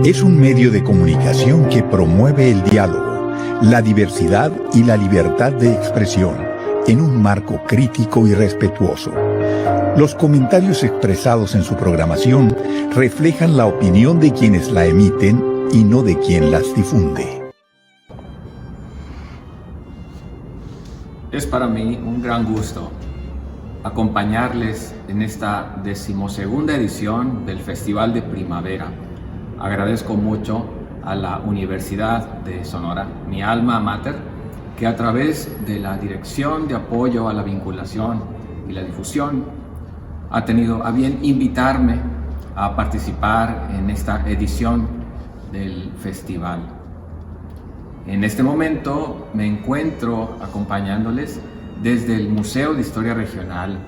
Es un medio de comunicación que promueve el diálogo, la diversidad y la libertad de expresión en un marco crítico y respetuoso. Los comentarios expresados en su programación reflejan la opinión de quienes la emiten y no de quien las difunde. Es para mí un gran gusto acompañarles en esta 12ª edición del Festival de Primavera. Agradezco mucho a la Universidad de Sonora, mi alma mater, que a través de la Dirección de Apoyo a la Vinculación y la Difusión ha tenido a bien invitarme a participar en esta edición del festival. En este momento me encuentro acompañándoles desde el Museo de Historia Regional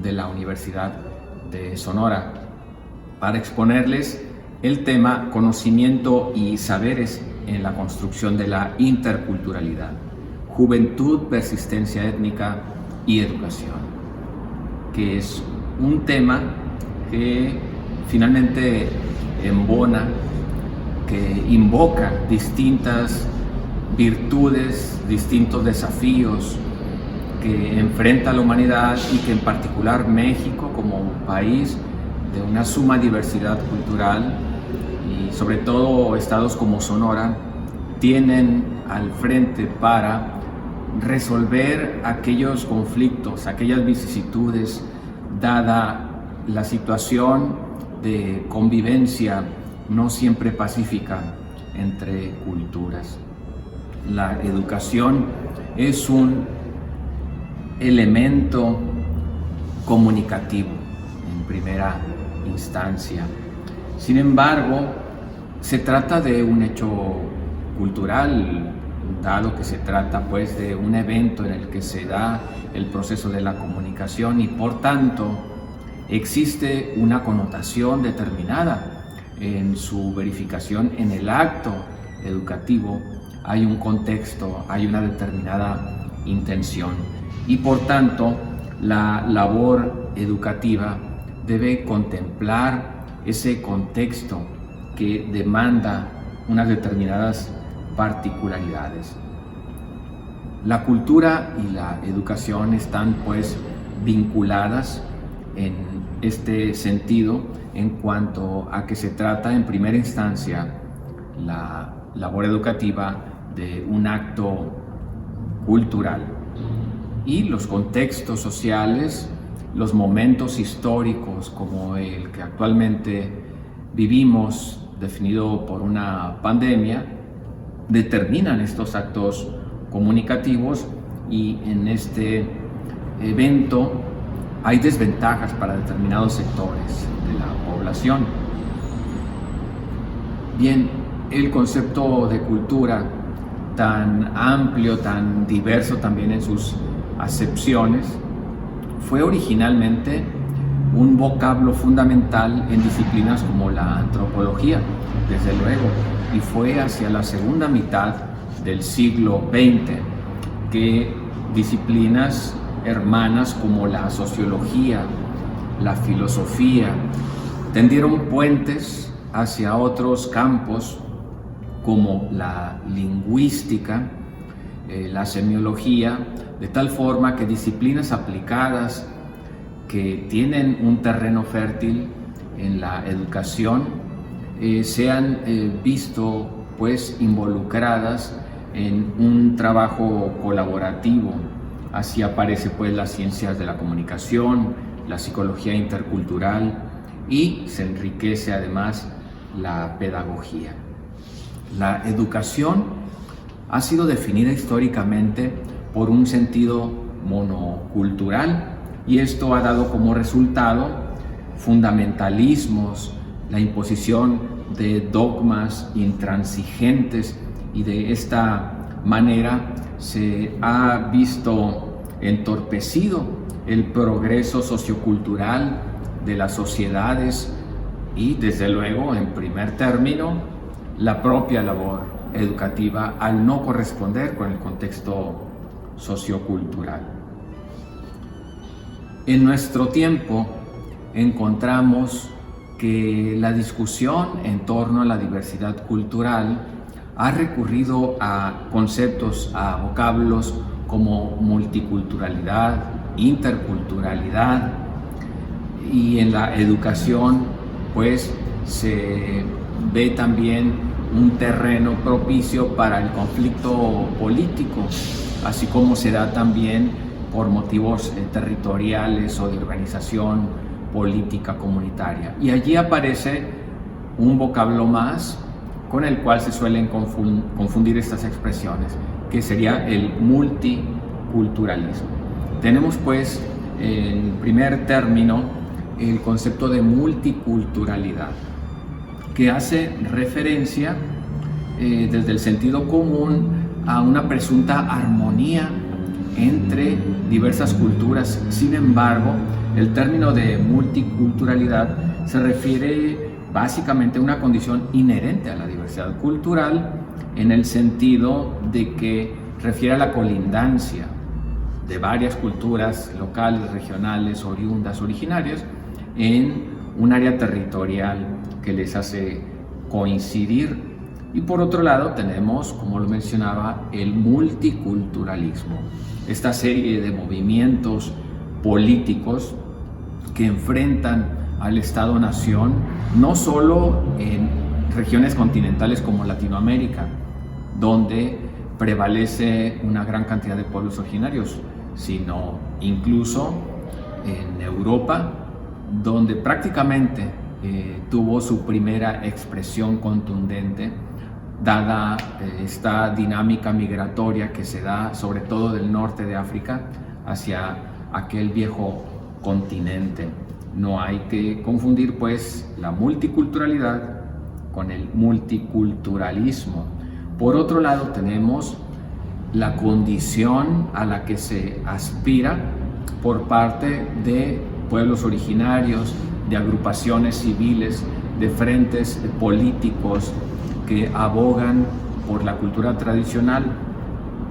de la Universidad de Sonora para exponerles el tema Conocimiento y Saberes en la Construcción de la Interculturalidad, Juventud, Persistencia Étnica y Educación, que es un tema que finalmente embona, que invoca distintas virtudes, distintos desafíos que enfrenta la humanidad y que en particular México, como un país de una suma diversidad cultural y sobre todo estados como Sonora, tienen al frente para resolver aquellos conflictos, aquellas vicisitudes, dada la situación de convivencia no siempre pacífica entre culturas. La educación es un elemento comunicativo en primera instancia. Sin embargo, se trata de un hecho cultural, dado que se trata pues de un evento en el que se da el proceso de la comunicación y por tanto existe una connotación determinada en su verificación en el acto educativo. Hay un contexto, hay una determinada intención y por tanto la labor educativa debe contemplar ese contexto que demanda unas determinadas particularidades. La cultura y la educación están pues vinculadas en este sentido en cuanto a que se trata en primera instancia la labor educativa de un acto cultural y los contextos sociales, los momentos históricos como el que actualmente vivimos, definido por una pandemia, determinan estos actos comunicativos y en este evento hay desventajas para determinados sectores de la población. Bien, el concepto de cultura tan amplio, tan diverso también en sus acepciones, fue originalmente un vocablo fundamental en disciplinas como la antropología, desde luego, y fue hacia la segunda mitad del siglo XX que disciplinas hermanas como la sociología, la filosofía, tendieron puentes hacia otros campos como la lingüística, la semiología, de tal forma que disciplinas aplicadas que tienen un terreno fértil en la educación se han visto pues involucradas en un trabajo colaborativo. Así aparece pues las ciencias de la comunicación, la psicología intercultural y se enriquece además la pedagogía. La educación ha sido definida históricamente por un sentido monocultural y esto ha dado como resultado fundamentalismos, la imposición de dogmas intransigentes y de esta manera se ha visto entorpecido el progreso sociocultural de las sociedades y desde luego en primer término la propia labor educativa al no corresponder con el contexto sociocultural. En nuestro tiempo encontramos que la discusión en torno a la diversidad cultural ha recurrido a conceptos, a vocablos como multiculturalidad, interculturalidad, y en la educación pues se ve también un terreno propicio para el conflicto político, así como se da también por motivos territoriales o de organización política comunitaria. Y allí aparece un vocablo más con el cual se suelen confundir estas expresiones, que sería el multiculturalismo. Tenemos pues en primer término el concepto de multiculturalidad, que hace referencia desde el sentido común a una presunta armonía entre diversas culturas. Sin embargo, el término de multiculturalidad se refiere básicamente a una condición inherente a la diversidad cultural, en el sentido de que refiere a la colindancia de varias culturas locales, regionales, oriundas, originarias, en un área territorial que les hace coincidir. Y por otro lado tenemos, como lo mencionaba, el multiculturalismo, esta serie de movimientos políticos que enfrentan al Estado-nación, no solo en regiones continentales como Latinoamérica, donde prevalece una gran cantidad de pueblos originarios, sino incluso en Europa, donde prácticamente tuvo su primera expresión contundente, dada esta dinámica migratoria que se da sobre todo del norte de África hacia aquel viejo continente. No hay que confundir pues la multiculturalidad con el multiculturalismo. Por otro lado tenemos la condición a la que se aspira por parte de pueblos originarios, de agrupaciones civiles, de frentes políticos que abogan por la cultura tradicional,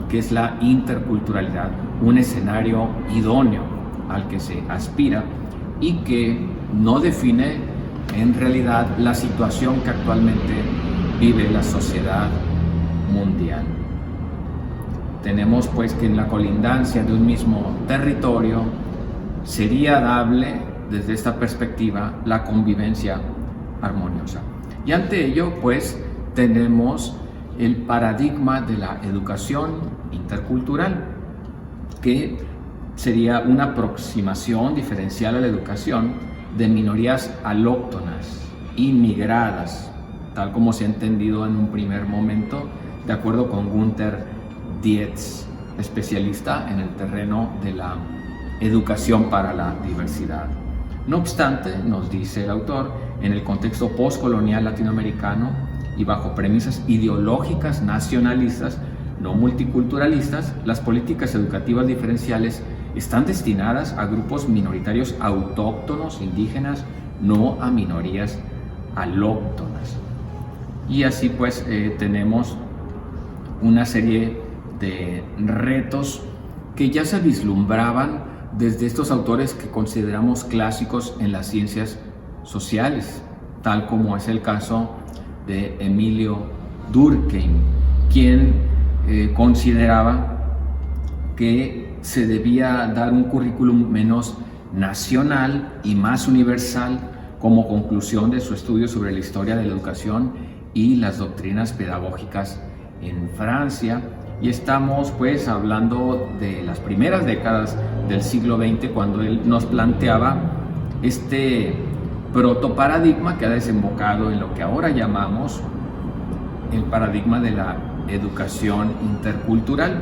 que es la interculturalidad, un escenario idóneo al que se aspira y que no define en realidad la situación que actualmente vive la sociedad mundial. Tenemos pues que en la colindancia de un mismo territorio sería dable desde esta perspectiva la convivencia armoniosa. Y ante ello pues tenemos el paradigma de la educación intercultural, que sería una aproximación diferencial a la educación de minorías alóctonas, inmigradas, tal como se ha entendido en un primer momento, de acuerdo con Günther Dietz, especialista en el terreno de la educación para la diversidad. No obstante, nos dice el autor, en el contexto postcolonial latinoamericano y bajo premisas ideológicas nacionalistas, no multiculturalistas, las políticas educativas diferenciales están destinadas a grupos minoritarios autóctonos, indígenas, no a minorías alóctonas. Y así pues tenemos una serie de retos que ya se vislumbraban desde estos autores que consideramos clásicos en las ciencias sociales, tal como es el caso de Emilio Durkheim, quien consideraba que se debía dar un currículum menos nacional y más universal como conclusión de su estudio sobre la historia de la educación y las doctrinas pedagógicas en Francia. Y estamos pues hablando de las primeras décadas del siglo XX, cuando él nos planteaba este protoparadigma que ha desembocado en lo que ahora llamamos el paradigma de la educación intercultural.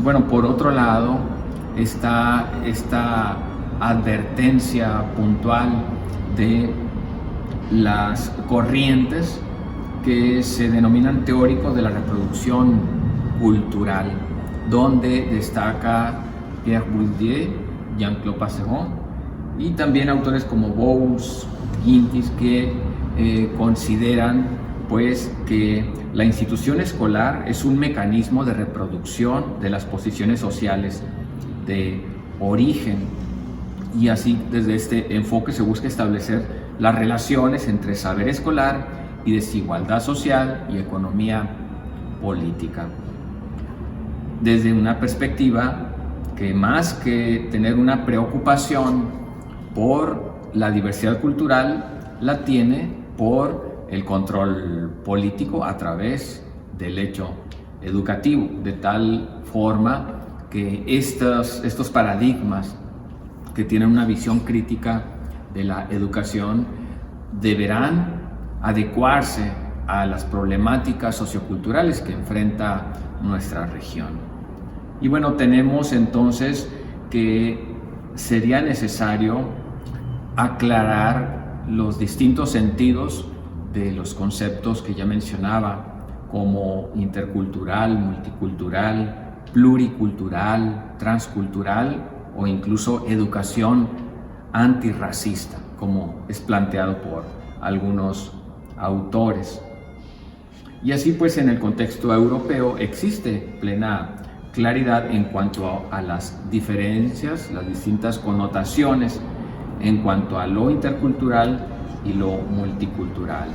Bueno, por otro lado está esta advertencia puntual de las corrientes que se denominan teóricos de la reproducción cultural, donde destaca Pierre Bourdieu, Jean-Claude Passeron y también autores como Bowles, Gintis, que consideran pues que la institución escolar es un mecanismo de reproducción de las posiciones sociales de origen, y así desde este enfoque se busca establecer las relaciones entre saber escolar y desigualdad social y economía política. Desde una perspectiva que más que tener una preocupación por la diversidad cultural, la tiene por el control político a través del hecho educativo, de tal forma que estos paradigmas que tienen una visión crítica de la educación deberán adecuarse a las problemáticas socioculturales que enfrenta nuestra región. Y bueno, tenemos entonces que sería necesario aclarar los distintos sentidos de los conceptos que ya mencionaba, como intercultural, multicultural, pluricultural, transcultural o incluso educación antirracista, como es planteado por algunos autores. Y así pues, en el contexto europeo existe plena claridad en cuanto a las diferencias, las distintas connotaciones en cuanto a lo intercultural y lo multicultural.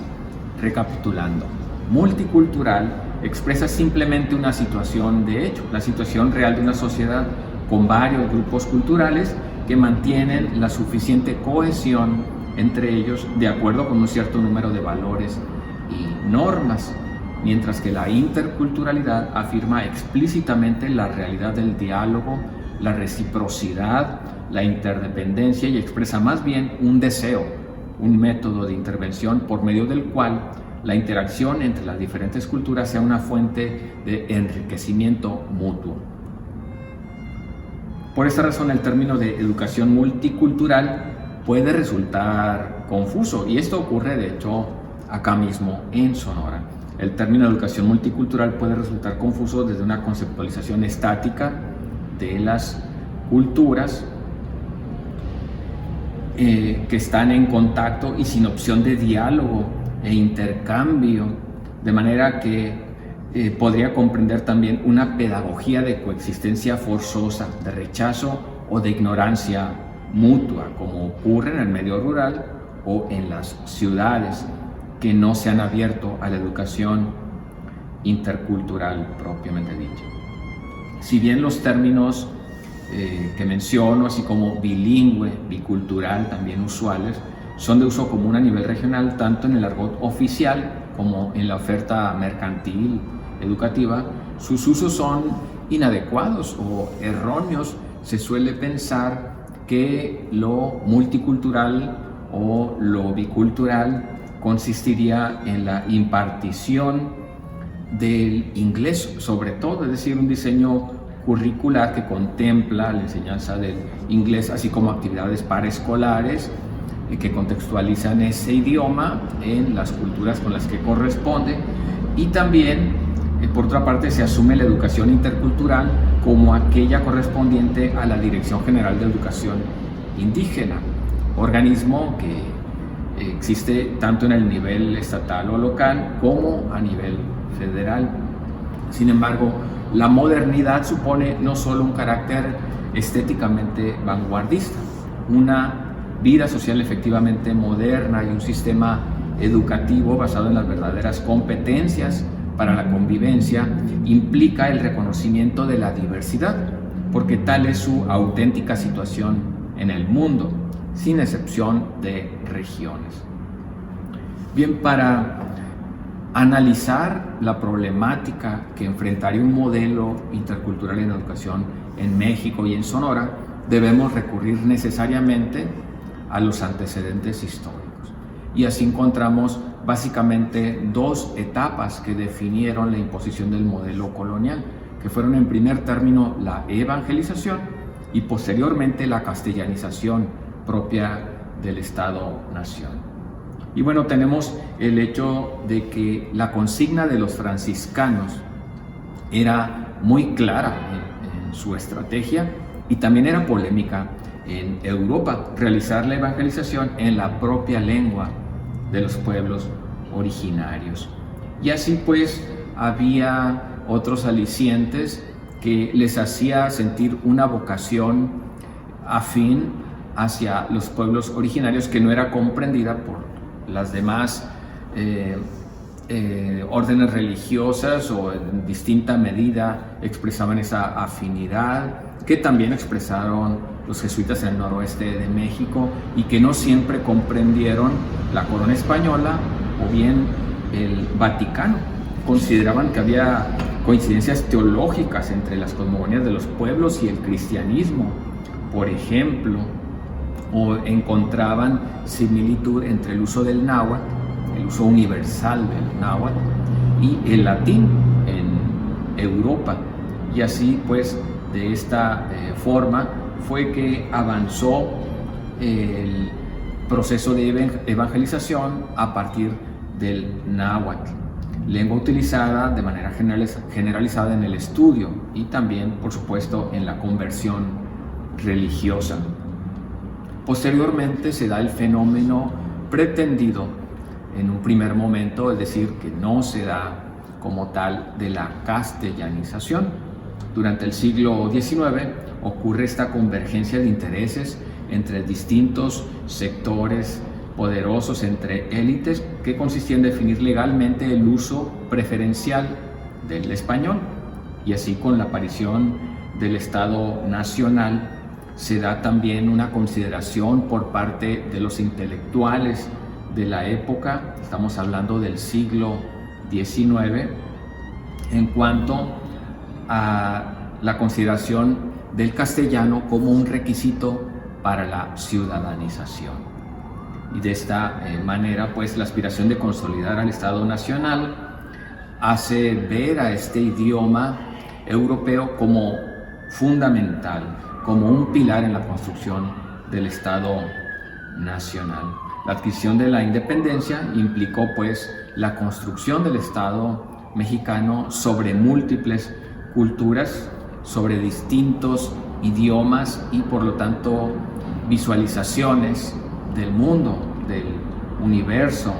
Recapitulando, multicultural expresa simplemente una situación de hecho, la situación real de una sociedad con varios grupos culturales que mantienen la suficiente cohesión entre ellos de acuerdo con un cierto número de valores y normas, mientras que la interculturalidad afirma explícitamente la realidad del diálogo, la reciprocidad, la interdependencia y expresa más bien un deseo, un método de intervención por medio del cual la interacción entre las diferentes culturas sea una fuente de enriquecimiento mutuo. Por esta razón, el término de educación multicultural puede resultar confuso, y esto ocurre de hecho acá mismo en Sonora. El término de educación multicultural puede resultar confuso desde una conceptualización estática de las culturas que están en contacto y sin opción de diálogo e intercambio, de manera que podría comprender también una pedagogía de coexistencia forzosa, de rechazo o de ignorancia mutua, como ocurre en el medio rural o en las ciudades, que no se han abierto a la educación intercultural propiamente dicha. Si bien los términos que menciono, así como bilingüe, bicultural, también usuales, son de uso común a nivel regional, tanto en el argot oficial como en la oferta mercantil educativa, sus usos son inadecuados o erróneos. Se suele pensar que lo multicultural o lo bicultural consistiría en la impartición del inglés, sobre todo, es decir, un diseño curricular que contempla la enseñanza del inglés, así como actividades paraescolares que contextualizan ese idioma en las culturas con las que corresponde. Y también, por otra parte, se asume la educación intercultural como aquella correspondiente a la Dirección General de Educación Indígena, organismo que existe tanto en el nivel estatal o local como a nivel federal. Sin embargo, la modernidad supone no solo un carácter estéticamente vanguardista, una vida social efectivamente moderna y un sistema educativo basado en las verdaderas competencias para la convivencia implica el reconocimiento de la diversidad, porque tal es su auténtica situación en el mundo, sin excepción de regiones. Bien, para analizar la problemática que enfrentaría un modelo intercultural en educación en México y en Sonora, debemos recurrir necesariamente a los antecedentes históricos. Y así encontramos básicamente dos etapas que definieron la imposición del modelo colonial, que fueron en primer término la evangelización y posteriormente la castellanización propia del Estado-nación. Y bueno, tenemos el hecho de que la consigna de los franciscanos era muy clara en su estrategia y también era polémica en Europa, realizar la evangelización en la propia lengua de los pueblos originarios. Y así pues había otros alicientes que les hacía sentir una vocación afín hacia los pueblos originarios, que no era comprendida por las demás órdenes religiosas, o en distinta medida expresaban esa afinidad, que también expresaron los jesuitas en el noroeste de México, y que no siempre comprendieron la corona española o bien el Vaticano. Consideraban que había coincidencias teológicas entre las cosmogonías de los pueblos y el cristianismo, por ejemplo, o encontraban similitud entre el uso del náhuatl, el uso universal del náhuatl, y el latín en Europa. Y así pues, de esta forma fue que avanzó el proceso de evangelización a partir del náhuatl, lengua utilizada de manera generalizada en el estudio y también, por supuesto, en la conversión religiosa. Posteriormente se da el fenómeno pretendido en un primer momento, es decir, que no se da como tal, de la castellanización. Durante el siglo XIX ocurre esta convergencia de intereses entre distintos sectores poderosos, entre élites, que consistía en definir legalmente el uso preferencial del español. Y así, con la aparición del Estado Nacional, se da también una consideración por parte de los intelectuales de la época, estamos hablando del siglo XIX, en cuanto a la consideración del castellano como un requisito para la ciudadanización. Y de esta manera, pues, la aspiración de consolidar al Estado Nacional hace ver a este idioma europeo como fundamental, como un pilar en la construcción del Estado Nacional. La adquisición de la independencia implicó pues la construcción del Estado mexicano sobre múltiples culturas, sobre distintos idiomas y por lo tanto visualizaciones del mundo, del universo.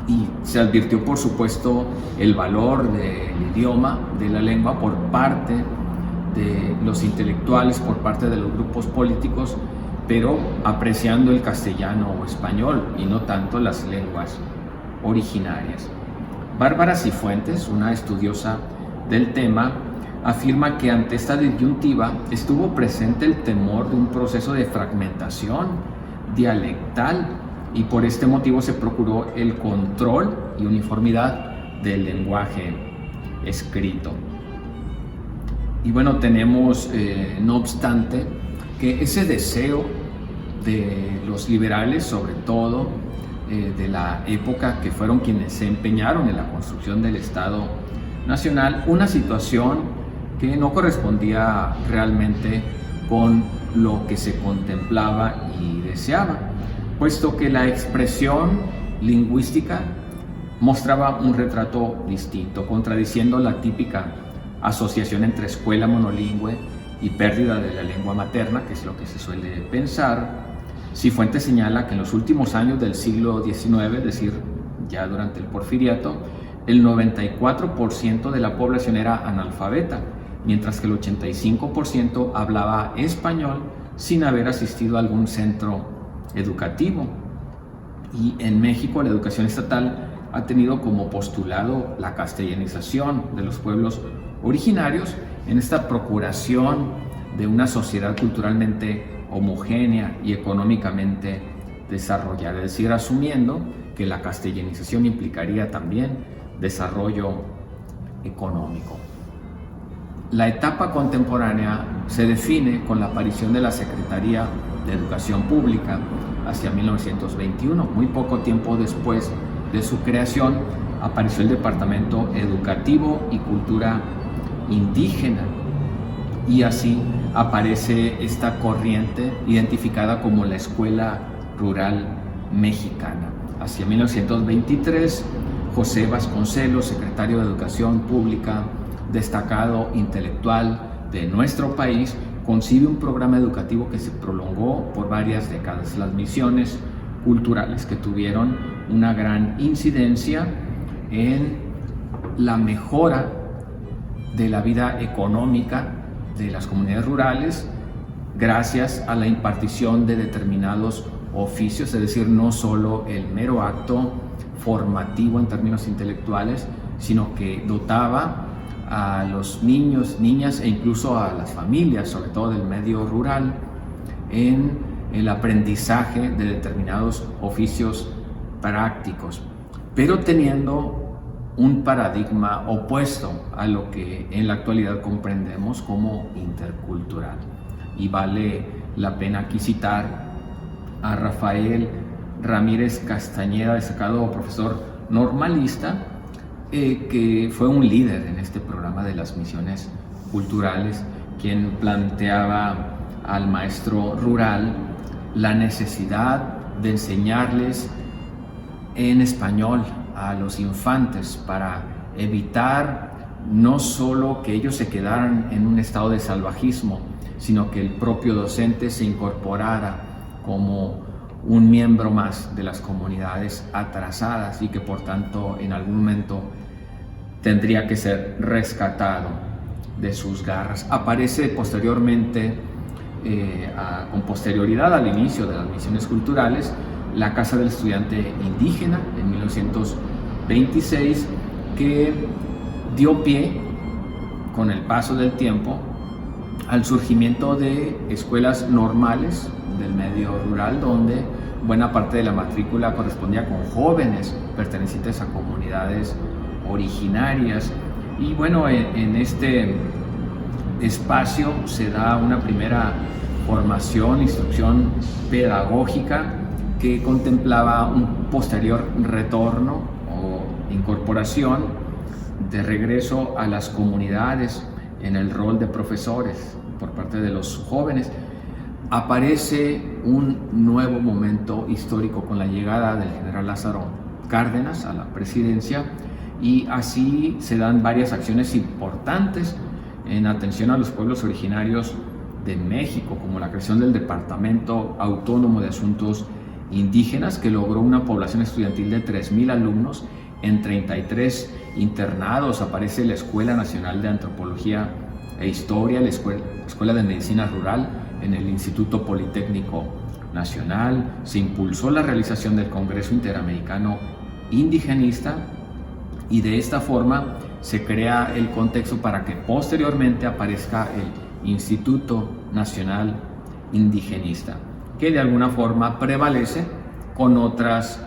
Y se advirtió, por supuesto, el valor del idioma, de la lengua, por parte de los intelectuales, por parte de los grupos políticos, pero apreciando el castellano o español y no tanto las lenguas originarias. Bárbara Cifuentes, una estudiosa del tema, afirma que ante esta disyuntiva estuvo presente el temor de un proceso de fragmentación dialectal, y por este motivo se procuró el control y uniformidad del lenguaje escrito. Y bueno, tenemos no obstante que ese deseo de los liberales, sobre todo de la época, que fueron quienes se empeñaron en la construcción del Estado Nacional, una situación que no correspondía realmente con lo que se contemplaba y deseaba, puesto que la expresión lingüística mostraba un retrato distinto, contradiciendo la típica asociación entre escuela monolingüe y pérdida de la lengua materna, que es lo que se suele pensar. Cifuentes señala que en los últimos años del siglo XIX, es decir, ya durante el Porfiriato, el 94% de la población era analfabeta, mientras que el 85% hablaba español sin haber asistido a algún centro educativo. Y en México la educación estatal ha tenido como postulado la castellanización de los pueblos originarios en esta procuración de una sociedad culturalmente homogénea y económicamente desarrollada, es decir, asumiendo que la castellanización implicaría también desarrollo económico. La etapa contemporánea se define con la aparición de la Secretaría de Educación Pública hacia 1921. Muy poco tiempo después de su creación apareció el Departamento Educativo y Cultura Indígena, y así aparece esta corriente identificada como la Escuela Rural Mexicana. Hacia 1923, José Vasconcelos, secretario de Educación Pública, destacado intelectual de nuestro país, concibe un programa educativo que se prolongó por varias décadas. Las misiones culturales, que tuvieron una gran incidencia en la mejora de la vida económica de las comunidades rurales, gracias a la impartición de determinados oficios, es decir, no solo el mero acto formativo en términos intelectuales, sino que dotaba a los niños, niñas e incluso a las familias, sobre todo del medio rural, en el aprendizaje de determinados oficios prácticos, pero teniendo un paradigma opuesto a lo que en la actualidad comprendemos como intercultural. Y vale la pena aquí citar a Rafael Ramírez Castañeda, destacado profesor normalista, que fue un líder en este programa de las misiones culturales, quien planteaba al maestro rural la necesidad de enseñarles en español a los infantes para evitar no solo que ellos se quedaran en un estado de salvajismo, sino que el propio docente se incorporara como un miembro más de las comunidades atrasadas y que por tanto en algún momento tendría que ser rescatado de sus garras. Aparece posteriormente, con posterioridad al inicio de las misiones culturales, la Casa del Estudiante Indígena en 1926, que dio pie con el paso del tiempo al surgimiento de escuelas normales del medio rural, donde buena parte de la matrícula correspondía con jóvenes pertenecientes a comunidades originarias. Y bueno, en este espacio se da una primera formación, instrucción pedagógica que contemplaba un posterior retorno o incorporación de regreso a las comunidades en el rol de profesores por parte de los jóvenes. Aparece un nuevo momento histórico con la llegada del general Lázaro Cárdenas a la presidencia, y así se dan varias acciones importantes en atención a los pueblos originarios de México, como la creación del Departamento Autónomo de Asuntos Indígenas, que logró una población estudiantil de 3,000 alumnos en 33 internados. Aparece la Escuela Nacional de Antropología e Historia, la Escuela de Medicina Rural en el Instituto Politécnico Nacional. Se impulsó la realización del Congreso Interamericano Indigenista, y de esta forma se crea el contexto para que posteriormente aparezca el Instituto Nacional Indigenista, que de alguna forma prevalece con otras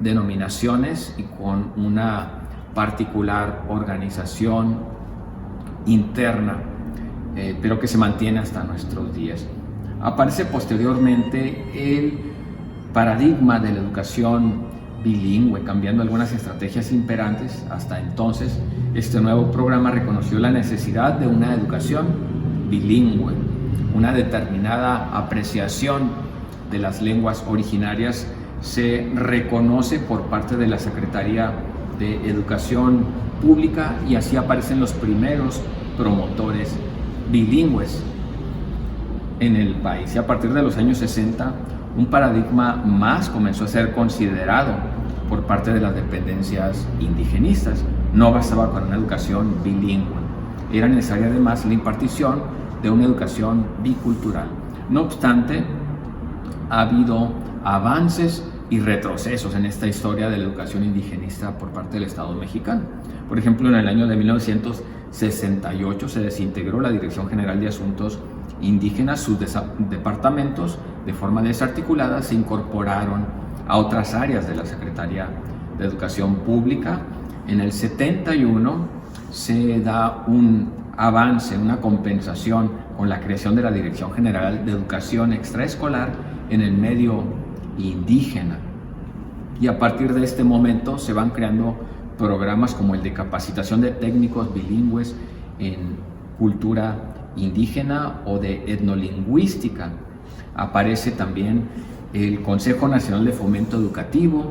denominaciones y con una particular organización interna, pero que se mantiene hasta nuestros días. Aparece posteriormente el paradigma de la educación bilingüe, cambiando algunas estrategias imperantes. Hasta entonces, este nuevo programa reconoció la necesidad de una educación bilingüe, una determinada apreciación de las lenguas originarias se reconoce por parte de la Secretaría de Educación Pública, y así aparecen los primeros promotores bilingües en el país. Y a partir de los años 60, un paradigma más comenzó a ser considerado por parte de las dependencias indigenistas. No bastaba con una educación bilingüe, era necesaria además la impartición de una educación bicultural. No obstante, ha habido avances y retrocesos en esta historia de la educación indigenista por parte del Estado mexicano. Por ejemplo, en el año de 1968 se desintegró la Dirección General de Asuntos Indígenas. Sus departamentos, de forma desarticulada, se incorporaron a otras áreas de la Secretaría de Educación Pública. En el 71 se da un avance, una compensación con la creación de la Dirección General de Educación Extraescolar en el medio indígena, y a partir de este momento se van creando programas como el de capacitación de técnicos bilingües en cultura indígena o de etnolingüística. Aparece también el Consejo Nacional de Fomento Educativo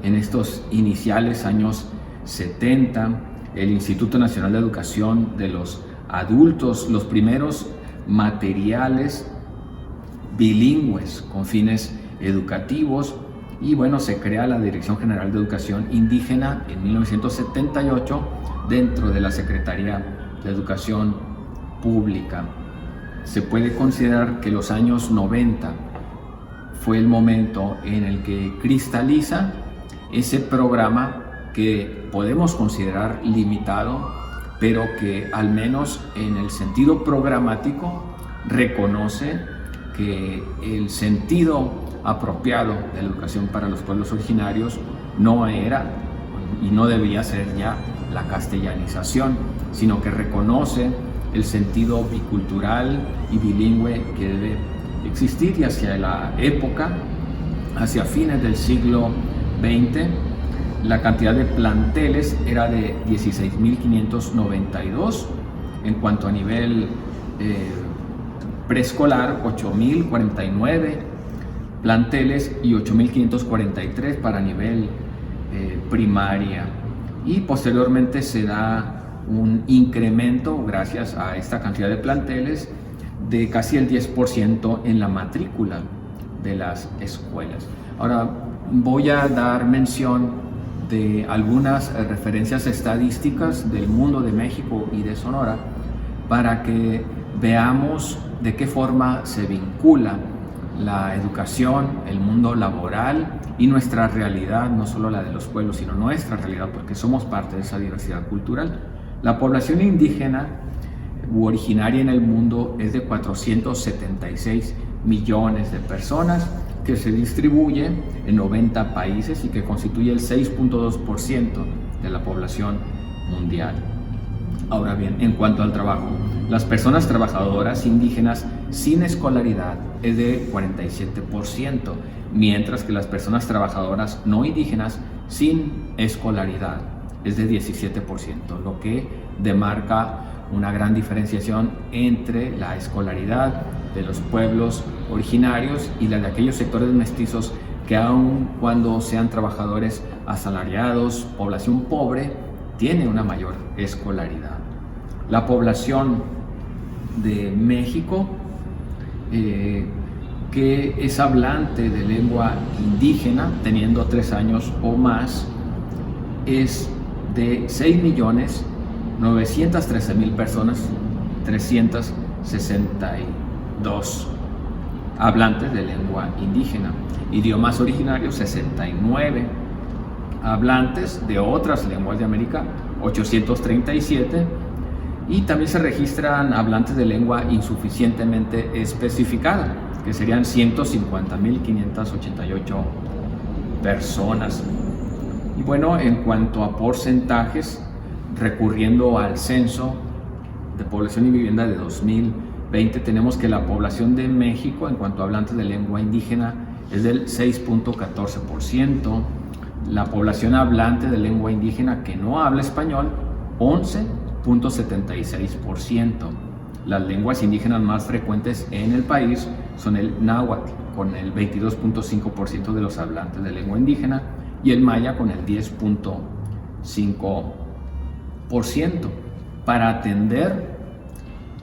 en estos iniciales años 70, el Instituto Nacional de Educación de los Adultos, los primeros materiales bilingües con fines educativos, y bueno, se crea la Dirección General de Educación Indígena en 1978 dentro de la Secretaría de Educación Pública. se puede considerar que los años 90 fue el momento en el que cristaliza ese programa que podemos considerar limitado, pero que al menos en el sentido programático reconoce que el sentido apropiado de la educación para los pueblos originarios no era y no debía ser ya la castellanización, sino que reconoce el sentido bicultural y bilingüe que debe existir. Y hacia la época, hacia fines del siglo XX, la cantidad de planteles era de 16.592. En cuanto a nivel preescolar, 8.049 planteles y 8.543 para nivel primaria. Y posteriormente se da un incremento, gracias a esta cantidad de planteles, de casi el 10% en la matrícula de las escuelas. Ahora voy a dar mención de algunas referencias estadísticas del mundo de México y de Sonora para que veamos de qué forma se vincula la educación, el mundo laboral y nuestra realidad, no solo la de los pueblos, sino nuestra realidad, porque somos parte de esa diversidad cultural. La población indígena u originaria en el mundo es de 476 millones de personas, que se distribuye en 90 países y que constituye el 6.2% de la población mundial. Ahora bien, en cuanto al trabajo, las personas trabajadoras indígenas sin escolaridad es de 47%, mientras que las personas trabajadoras no indígenas sin escolaridad es de 17%, lo que demarca una gran diferenciación entre la escolaridad de los pueblos originarios y la de aquellos sectores mestizos que, aun cuando sean trabajadores asalariados, población pobre, tiene una mayor escolaridad. La población de México, que es hablante de lengua indígena, teniendo 3 años o más, es de 6.913.000 personas, 362 hablantes de lengua indígena. Idiomas originarios, 69. Hablantes de otras lenguas de América, 837. Y también se registran hablantes de lengua insuficientemente especificada, que serían 150.588 personas. Y bueno, en cuanto a porcentajes, recurriendo al censo de población y vivienda de 2020, tenemos que la población de México, en cuanto a hablantes de lengua indígena, es del 6.14%. La población hablante de lengua indígena que no habla español, 11.76%. Las lenguas indígenas más frecuentes en el país son el náhuatl, con el 22.5% de los hablantes de lengua indígena, y el maya con el 10.5%. Para atender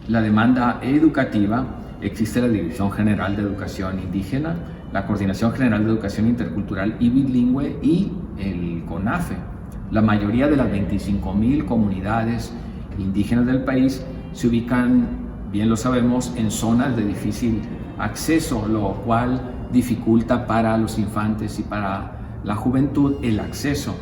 la demanda educativa existe la Dirección General de Educación Indígena, la Coordinación General de Educación Intercultural y Bilingüe y el CONAFE. La mayoría de las 25.000 comunidades indígenas del país se ubican, bien lo sabemos, en zonas de difícil acceso, lo cual dificulta para los infantes y para la juventud el acceso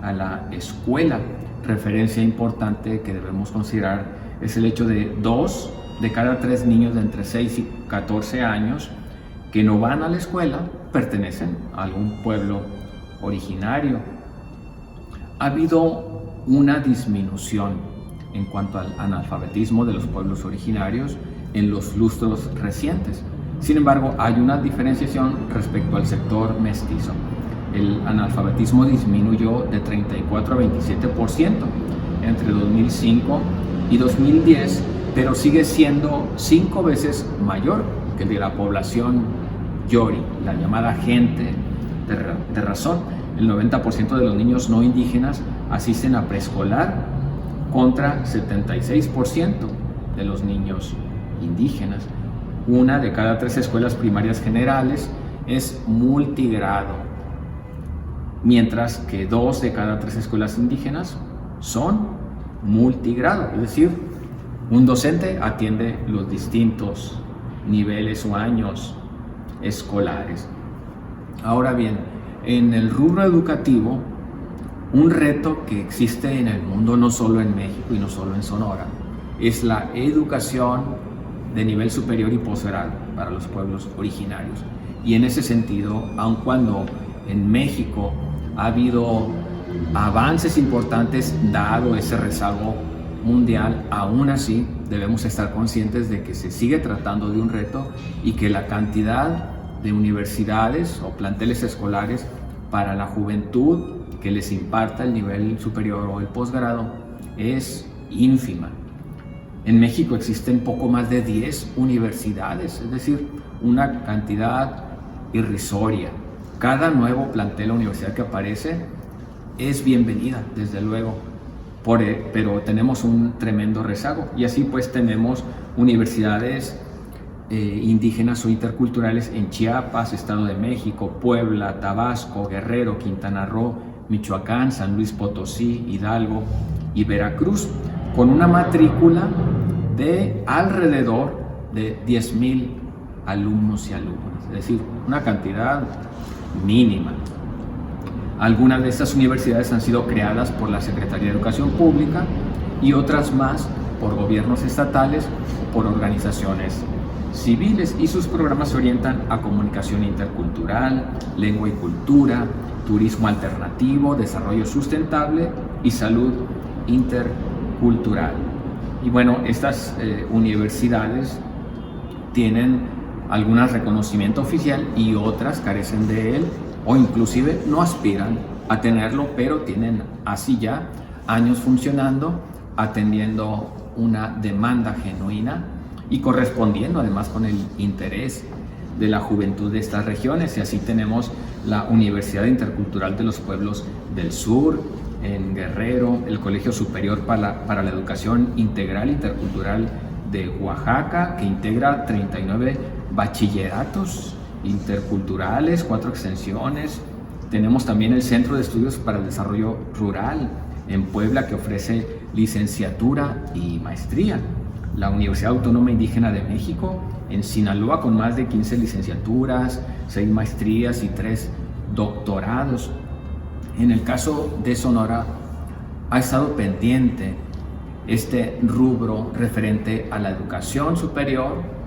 a la escuela. Referencia importante que debemos considerar es el hecho de 2 de cada 3 niños de entre 6 y 14 años que no van a la escuela pertenecen a algún pueblo originario. Ha habido una disminución en cuanto al analfabetismo de los pueblos originarios en los lustros recientes. Sin embargo, hay una diferenciación respecto al sector mestizo. El analfabetismo disminuyó de 34 a 27% entre 2005 y 2010, pero sigue siendo 5 veces mayor que el de la población yori, la llamada gente de razón. El 90% de los niños no indígenas asisten a preescolar contra 76% de los niños indígenas. 1 de cada 3 escuelas primarias generales es multigrado, mientras que 2 de cada 3 escuelas indígenas son multigrado, es decir, Un docente atiende los distintos niveles o años escolares. Ahora bien, en el rubro educativo, un reto que existe en el mundo, no solo en México y no solo en Sonora, es la educación de nivel superior y posgrado para los pueblos originarios. Y en ese sentido, aun cuando en México ha habido avances importantes dado ese rezago mundial, aún así debemos estar conscientes de que se sigue tratando de un reto y que la cantidad de universidades o planteles escolares para la juventud que les imparta el nivel superior o el posgrado es ínfima. En México existen poco más de 10 universidades, es decir, una cantidad irrisoria. Cada nuevo plantel o universidad que aparece es bienvenida, desde luego, pero tenemos un tremendo rezago. Y así pues tenemos universidades indígenas o interculturales en Chiapas, Estado de México, Puebla, Tabasco, Guerrero, Quintana Roo, Michoacán, San Luis Potosí, Hidalgo y Veracruz, con una matrícula de alrededor de 10,000 alumnos y alumnas, es decir, una cantidad mínima. Algunas de estas universidades han sido creadas por la Secretaría de Educación Pública y otras más por gobiernos estatales o por organizaciones civiles, y sus programas se orientan a comunicación intercultural, lengua y cultura, turismo alternativo, desarrollo sustentable y salud intercultural. Y bueno, estas universidades tienen algunas reconocimiento oficial y otras carecen de él o inclusive no aspiran a tenerlo, pero tienen así ya años funcionando, atendiendo una demanda genuina y correspondiendo además con el interés de la juventud de estas regiones. Y así tenemos la Universidad Intercultural de los Pueblos del Sur en Guerrero, el Colegio Superior para la Educación Integral Intercultural de Oaxaca, que integra 39 bachilleratos interculturales, 4 extensiones. Tenemos también el Centro de Estudios para el Desarrollo Rural en Puebla, que ofrece licenciatura y maestría. La Universidad Autónoma Indígena de México en Sinaloa, con más de 15 licenciaturas, 6 maestrías y 3 doctorados. En el caso de Sonora, ha estado pendiente este rubro referente a la educación superior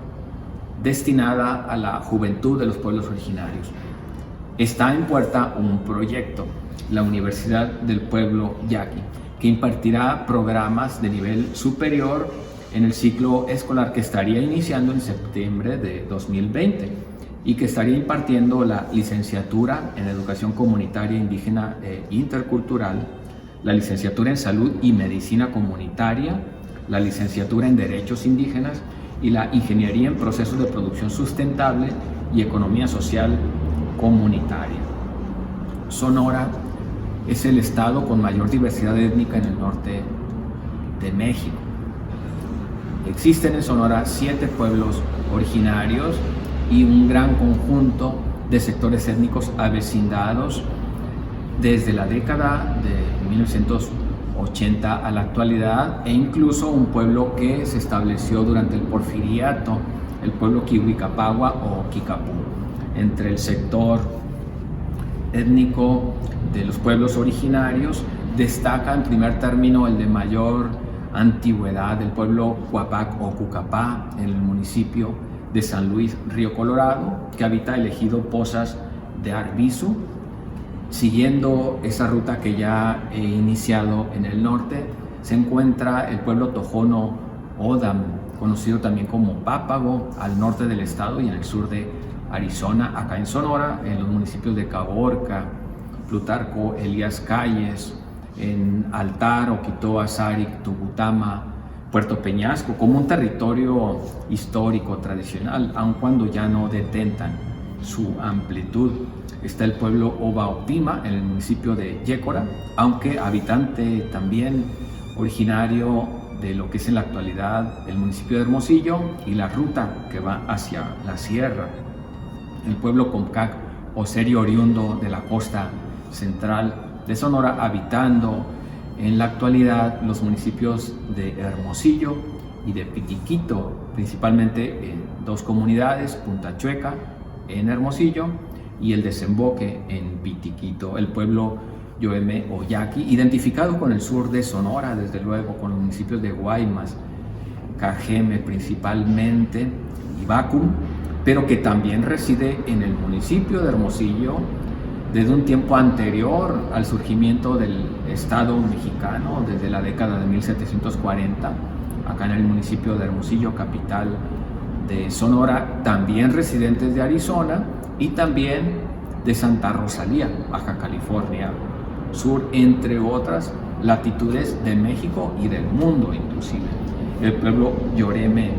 destinada a la juventud de los pueblos originarios. Está en puerta un proyecto, la Universidad del Pueblo Yaqui, que impartirá programas de nivel superior en el ciclo escolar que estaría iniciando en septiembre de 2020 y que estaría impartiendo la licenciatura en Educación Comunitaria Indígena e Intercultural, la licenciatura en Salud y Medicina Comunitaria, la licenciatura en Derechos Indígenas y la Ingeniería en Procesos de Producción Sustentable y Economía Social Comunitaria. Sonora es el estado con mayor diversidad étnica en el norte de México. Existen en Sonora 7 pueblos originarios y un gran conjunto de sectores étnicos avecindados desde la década de 1980 a la actualidad, e incluso un pueblo que se estableció durante el Porfiriato, el pueblo Quihuicapagua o Kikapú. Entre el sector étnico de los pueblos originarios destaca en primer término el de mayor antigüedad, del pueblo Cuapac o Cucapá, en el municipio de San Luis, Río Colorado, que habita el ejido Pozas de Arbizu. Siguiendo esa ruta que ya he iniciado en el norte, se encuentra el pueblo Tojono Odam, conocido también como Pápago, al norte del estado y en el sur de Arizona. Acá en Sonora, en los municipios de Caborca, Plutarco, Elías Calles, en Altar, Oquitoa, Sáric, Tubutama, Puerto Peñasco, como un territorio histórico tradicional, aun cuando ya no detentan su amplitud. Está el pueblo Obaopima en el municipio de Yécora, aunque habitante también originario de lo que es en la actualidad el municipio de Hermosillo y la ruta que va hacia la sierra. El pueblo Comcac o serio oriundo de la costa central de Sonora, habitando en la actualidad los municipios de Hermosillo, y de Pitiquito, principalmente en dos comunidades, Punta Chueca en Hermosillo y el desemboque en Pitiquito, el pueblo Yoeme o Yaqui, identificado con el sur de Sonora, desde luego con los municipios de Guaymas, Cajeme principalmente y Bacum, pero que también reside en el municipio de Hermosillo desde un tiempo anterior al surgimiento del Estado mexicano, desde la década de 1740, acá en el municipio de Hermosillo, capital de Sonora, también residentes de Arizona y también de Santa Rosalía, Baja California Sur, entre otras latitudes de México y del mundo inclusive. El pueblo Yoreme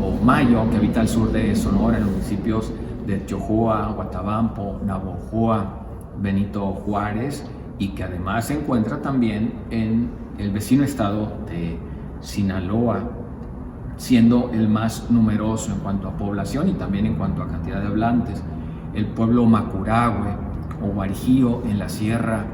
o Mayo, que habita al sur de Sonora, en los municipios de Chojoa, Guatabampo, Navojoa, Benito Juárez, y que además se encuentra también en el vecino estado de Sinaloa, siendo el más numeroso en cuanto a población y también en cuanto a cantidad de hablantes. El pueblo Macurahue o Guarijío en la sierra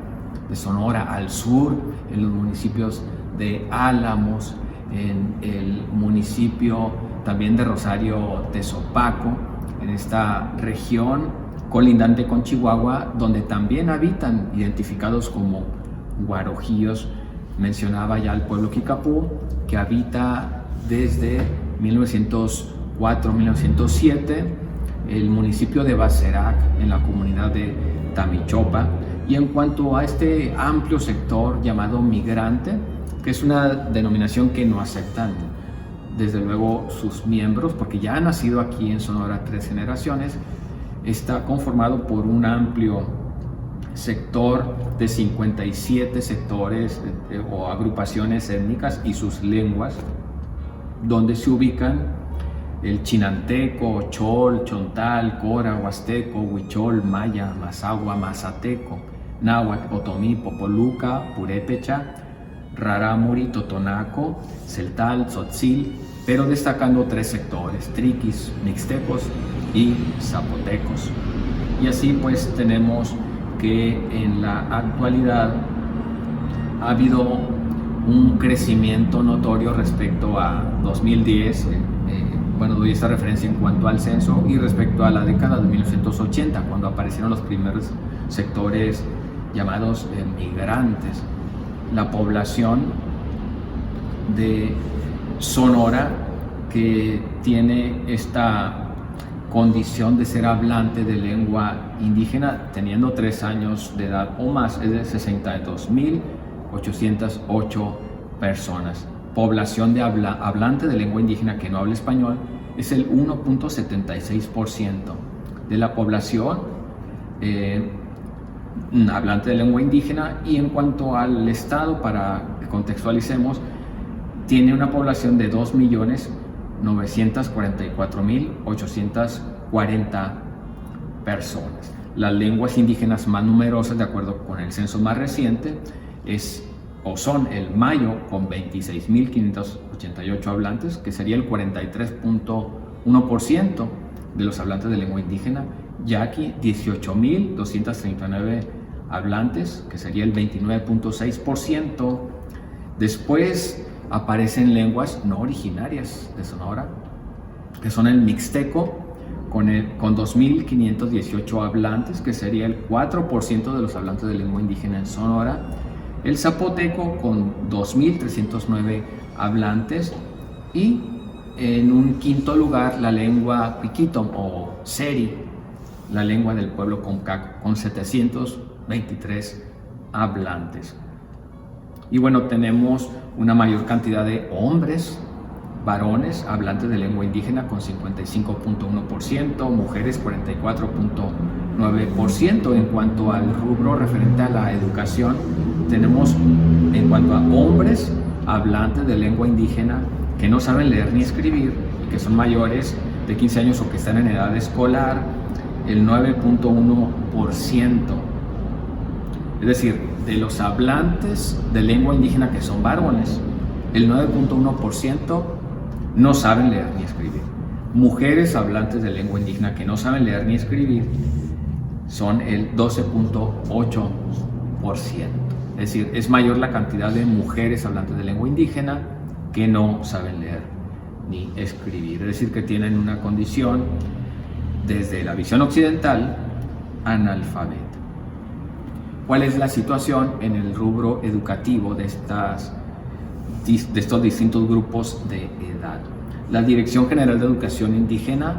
de Sonora, al sur, en los municipios de Álamos, en el municipio también de Rosario Tezopaco, en esta región colindante con Chihuahua, donde también habitan, identificados como guarojíos. Mencionaba ya el pueblo Kikapú, que habita desde 1904-1907, el municipio de Bacerac, en la comunidad de Tamichopa. Y en cuanto a este amplio sector llamado migrante, que es una denominación que no aceptan desde luego sus miembros, porque ya han nacido aquí en Sonora 3 generaciones, está conformado por un amplio sector de 57 sectores o agrupaciones étnicas y sus lenguas, donde se ubican el chinanteco, chol, chontal, cora, huasteco, huichol, maya, mazahua, mazateco, náhuatl, otomí, popoluca, purépecha, rarámuri, totonaco, celtal, tzotzil, pero destacando 3 sectores: triquis, mixtecos y zapotecos. Y así pues tenemos que en la actualidad ha habido un crecimiento notorio respecto a 2010, bueno, doy esta referencia en cuanto al censo, y respecto a la década de 1980, cuando aparecieron los primeros sectores llamados migrantes. La población de Sonora, que tiene esta condición de ser hablante de lengua indígena, teniendo 3 años de edad o más, es de 62.808 personas. Población de hablante de lengua indígena que no habla español es el 1.76% de la población hablante de lengua indígena. Y en cuanto al estado, para que contextualicemos, tiene una población de 2.944.840 personas. Las lenguas indígenas más numerosas, de acuerdo con el censo más reciente, son el mayo, con 26.588 hablantes, que sería el 43.1% de los hablantes de lengua indígena; yaqui, 18.239 hablantes, que sería el 29.6%. Después aparecen lenguas no originarias de Sonora, que son el mixteco, con 2.518 hablantes, que sería el 4% de los hablantes de lengua indígena en Sonora; el zapoteco, con 2.309 hablantes, y en un quinto lugar la lengua piquito o seri, la lengua del pueblo Comcac, con 723 hablantes. Y bueno, tenemos una mayor cantidad de hombres, varones, hablantes de lengua indígena, con 55.1%, mujeres 44.9%. En cuanto al rubro referente a la educación, tenemos, en cuanto a hombres hablantes de lengua indígena que no saben leer ni escribir y que son mayores de 15 años o que están en edad escolar, el 9.1%. Es decir, de los hablantes de lengua indígena que son varones, el 9.1% no saben leer ni escribir. Mujeres hablantes de lengua indígena que no saben leer ni escribir son el 12.8%. Es decir, es mayor la cantidad de mujeres hablantes de lengua indígena que no saben leer ni escribir, es decir, que tienen una condición, desde la visión occidental, analfabeta. ¿Cuál es la situación en el rubro educativo de estos distintos grupos de edad? La Dirección General de Educación Indígena,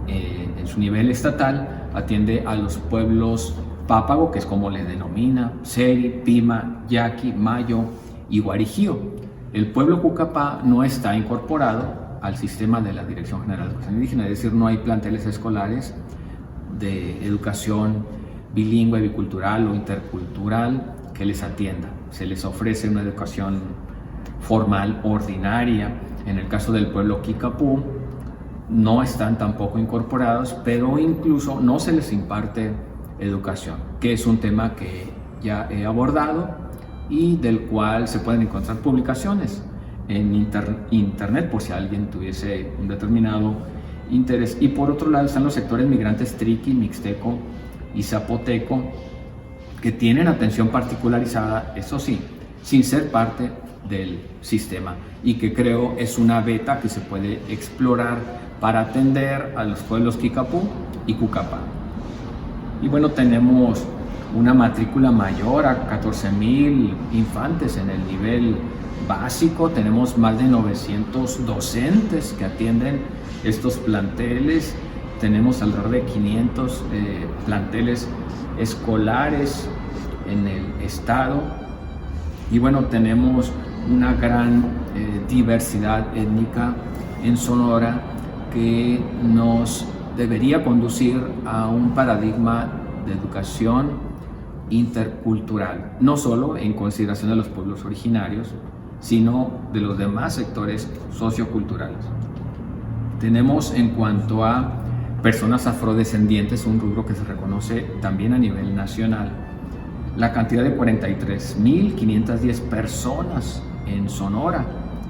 en su nivel estatal, atiende a los pueblos pápago, que es como le denomina, Seri, Pima, Yaqui, Mayo y Guarijío. El pueblo Cucapá no está incorporado al sistema de la Dirección General de Educación Indígena, es decir, no hay planteles escolares de educación bilingüe, bicultural o intercultural que les atienda. Se les ofrece una educación formal, ordinaria. En el caso del pueblo Kikapú, no están tampoco incorporados, pero incluso no se les imparte educación, que es un tema que ya he abordado y del cual se pueden encontrar publicaciones en internet por si alguien tuviese un determinado interés. Y por otro lado están los sectores migrantes triqui, mixteco y zapoteco, que tienen atención particularizada, eso sí, sin ser parte del sistema, y que creo es una beta que se puede explorar para atender a los pueblos Kikapú y Cucapá. Y bueno, tenemos una matrícula mayor a 14,000 infantes en el nivel básico, tenemos más de 900 docentes que atienden estos planteles, tenemos alrededor de 500 planteles escolares en el estado, y bueno, tenemos una gran diversidad étnica en Sonora que nos debería conducir a un paradigma de educación intercultural, no solo en consideración de los pueblos originarios, sino de los demás sectores socioculturales. Tenemos, en cuanto a personas afrodescendientes, un rubro que se reconoce también a nivel nacional, la cantidad de 43,510 personas en Sonora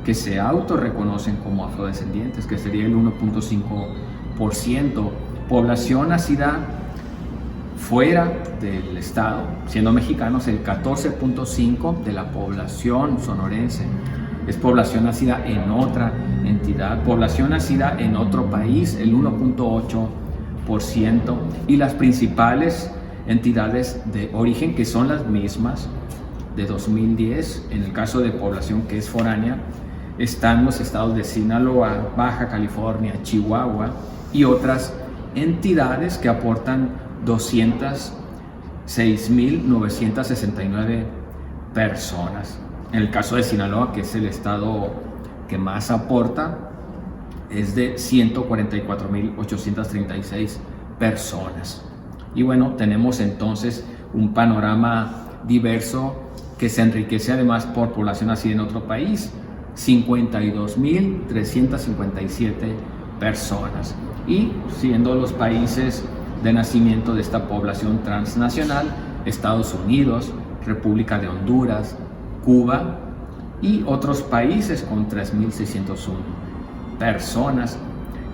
que se autorreconocen como afrodescendientes, que sería el 1.5%, población nacida fuera del estado, siendo mexicanos el 14.5% de la población sonorense, es población nacida en otra entidad, población nacida en otro país, el 1.8%, y las principales entidades de origen, que son las mismas de 2010, en el caso de población que es foránea, están los estados de Sinaloa, Baja California, Chihuahua y otras entidades que aportan 206,969 personas. En el caso de Sinaloa, que es el estado que más aporta, es de 144,836 personas. Y bueno, tenemos entonces un panorama diverso que se enriquece además por población nacida en otro país, 52,357 personas. Y siendo los países de nacimiento de esta población transnacional, Estados Unidos, República de Honduras, Cuba y otros países con 3,601 personas.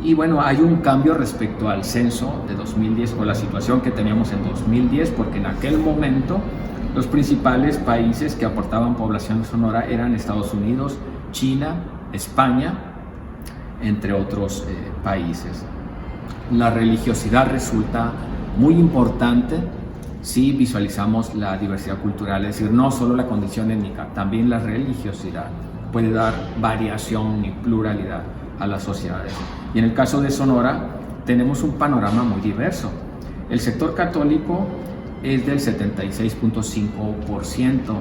Y bueno, hay un cambio respecto al censo de 2010 o la situación que teníamos en 2010, porque en aquel momento los principales países que aportaban población sonora eran Estados Unidos, China, España, entre otros países. La religiosidad resulta muy importante si visualizamos la diversidad cultural, es decir, no solo la condición étnica, también la religiosidad puede dar variación y pluralidad a las sociedades. Y en el caso de Sonora tenemos un panorama muy diverso. El sector católico es del 76.5%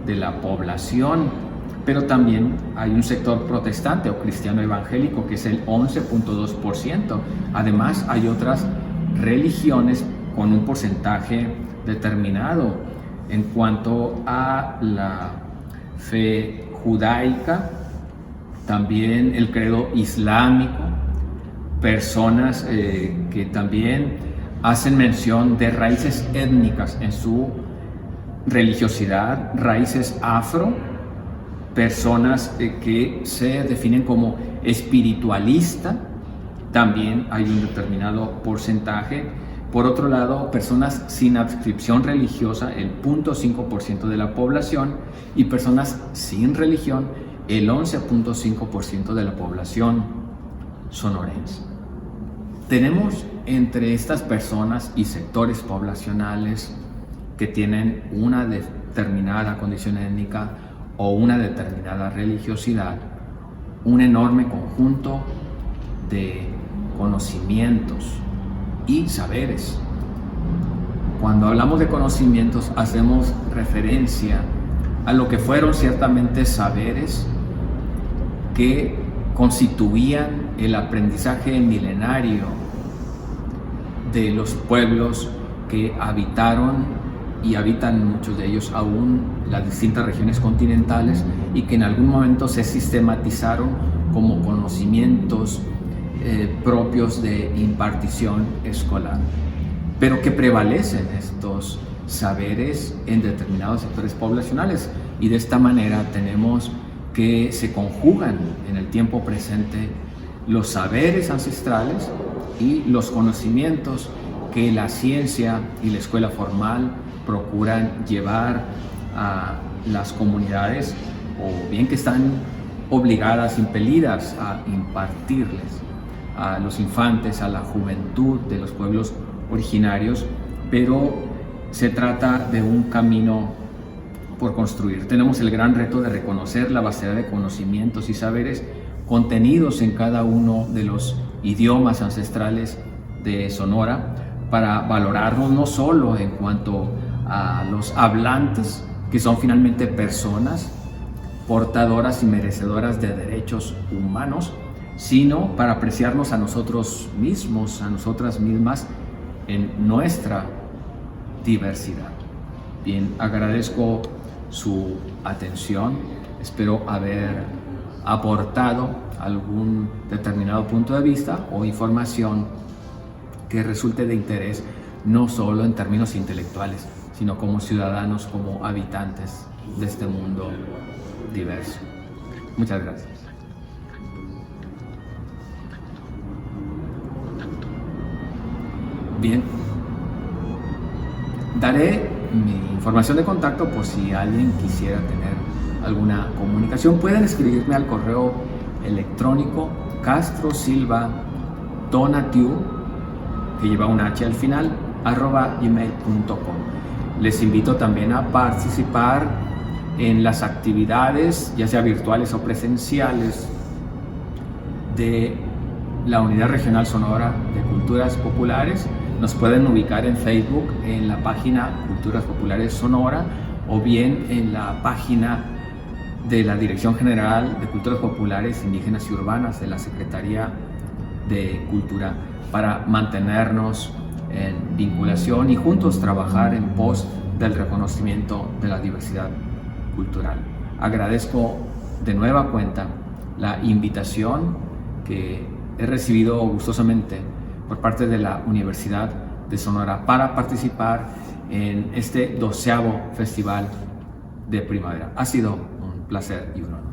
de la población, pero también hay un sector protestante o cristiano evangélico que es el 11.2%. Además hay otras religiones con un porcentaje determinado. En cuanto a la fe judaica, también el credo islámico, personas que también hacen mención de raíces étnicas en su religiosidad, raíces afro, personas que se definen como espiritualista, también hay un determinado porcentaje. Por otro lado, personas sin adscripción religiosa, el 0.5% de la población, y personas sin religión, el 11.5% de la población sonorense. Tenemos entre estas personas y sectores poblacionales que tienen una determinada condición étnica o una determinada religiosidad, un enorme conjunto de conocimientos y saberes. Cuando hablamos de conocimientos, hacemos referencia a lo que fueron ciertamente saberes que constituían el aprendizaje milenario de los pueblos que habitaron y habitan muchos de ellos aún las distintas regiones continentales y que en algún momento se sistematizaron como conocimientos propios de impartición escolar, pero que prevalecen estos saberes en determinados sectores poblacionales, y de esta manera tenemos que se conjugan en el tiempo presente los saberes ancestrales y los conocimientos que la ciencia y la escuela formal procuran llevar a las comunidades, o bien que están obligadas, impelidas a impartirles a los infantes, a la juventud de los pueblos originarios, pero se trata de un camino por construir. Tenemos el gran reto de reconocer la vastedad de conocimientos y saberes contenidos en cada uno de los idiomas ancestrales de Sonora, para valorarnos no solo en cuanto a los hablantes, que son finalmente personas portadoras y merecedoras de derechos humanos, sino para apreciarnos a nosotros mismos, a nosotras mismas, en nuestra diversidad. Bien, agradezco su atención, espero haber aportado algún determinado punto de vista o información que resulte de interés, no solo en términos intelectuales, sino como ciudadanos, como habitantes de este mundo diverso. Muchas gracias. Bien, daré mi información de contacto por si alguien quisiera tener alguna comunicación. Pueden escribirme al correo electrónico castrosilvadonatiu, que lleva un H al final, @gmail.com. Les invito también a participar en las actividades, ya sea virtuales o presenciales, de la Unidad Regional Sonora de Culturas Populares. Nos pueden ubicar en Facebook en la página Culturas Populares Sonora, o bien en la página de la Dirección General de Culturas Populares, Indígenas y Urbanas de la Secretaría de Cultura, para mantenernos en vinculación y juntos trabajar en pos del reconocimiento de la diversidad cultural. Agradezco de nueva cuenta la invitación que he recibido gustosamente por parte de la Universidad de Sonora para participar en este 12º Festival de Primavera. Ha sido un placer y un honor.